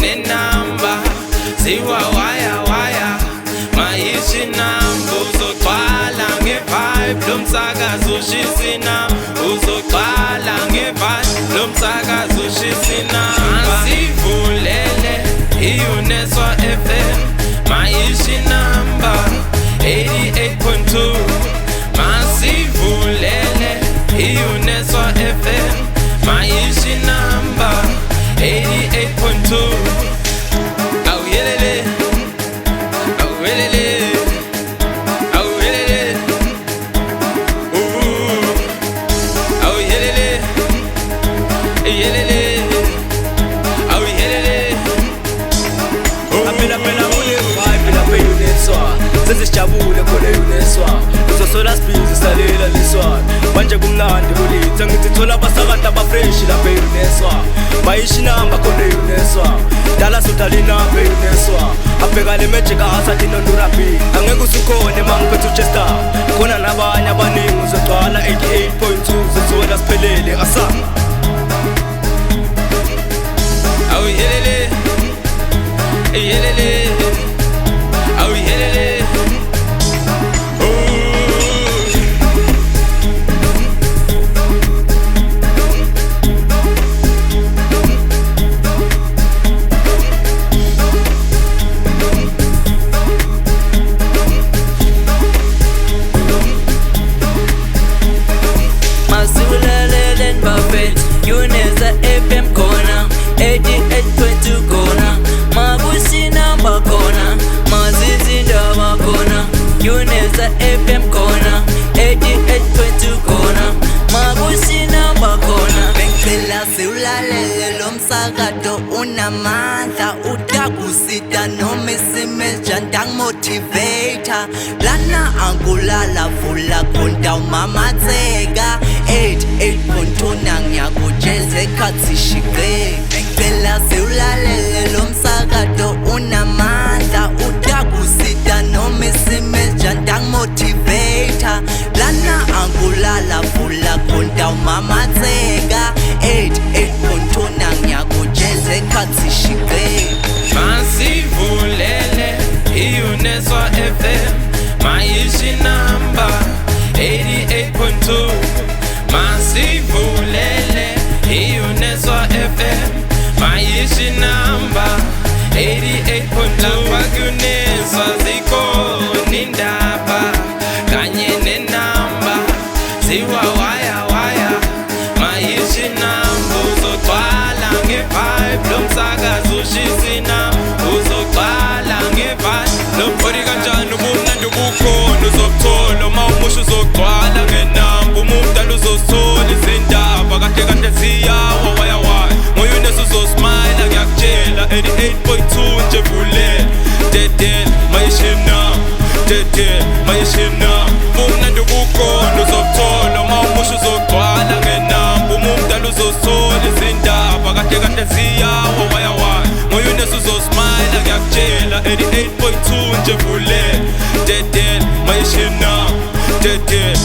nenamba ziwa waya waya mayishi namba uzogcwala nge-vibe lomsakazo ushisa inamba uzogcwala nge-vibe lomsakazo ushisa inamba asivulele i-UNESWA FM mayishi namba 88.2 masivulele i-UNESWA FM mayishi namba 88.2 awuyelele awuyelele awuyelele awuyelele yelele awuyelele Apela kule vibe la pe UNESWA sesijabule khona UNESWA uzosola sibhizi salela liswa manje kumnandi kulitha ngitithola abasakata abafresh la pe UNESWA mayishi namba khona UNESWA dala sudalina pe UNESWA abheka le magic asathi nondurapi angeke usukhone mangiphethe uChester khona nabanye abaningi uzogcwala 88.2 sesola siphelele asa awuyelele yelele awuyelele Masivulele Buffett UNESWA FM khona 88.2 khona makushi namba khona mazizindaba khona UNESWA FM khona 88.2 khona makushi namba khona bengicela siwulalele lo msakato unamandla utakusita noma isimeja ndangimotivator lana ankulala vula konta umamatheka 88.2 nangiyakutshela ekhathi shigqe bengicela siwulalele lo msakato unamandla utakusita noma isimeja ndangimotivator lana ankulala vula konta umamatheka 88.2 nangiyakutshela ekhathi shigqe masivulele i-UNESWA FM mayishi namba 88.2 masivulele i-UNESWA FM mayishi namba 88.2 lapha ku-UNESWA zikhona indaba kanye nenamba ziwa waya waya mayishi namba uzogcwala nge-vibe lomsakazo ushisa inamba uzogcwala nge-vibe lomboni kanjani ubumnandi bukhona uzokuthola uma umusha uzogcwala ngenamba umumdala uzosithola izindaba kahle kahle ziyawa waya waya ngo-UNESWA uzosmile ngiyakutshela 88.2 nje vulele dedele mayishi namba dedele mayishi namba ubumnandi bukhona uzokuthola uma umusha uzogcwala ngenamba umumdala uzosithola izindaba kahle kahle ziyawa waya waya ngo-UNESWA uzosmile ngiyakutshela 88.2 nje vulele dedele mayishi namba dedele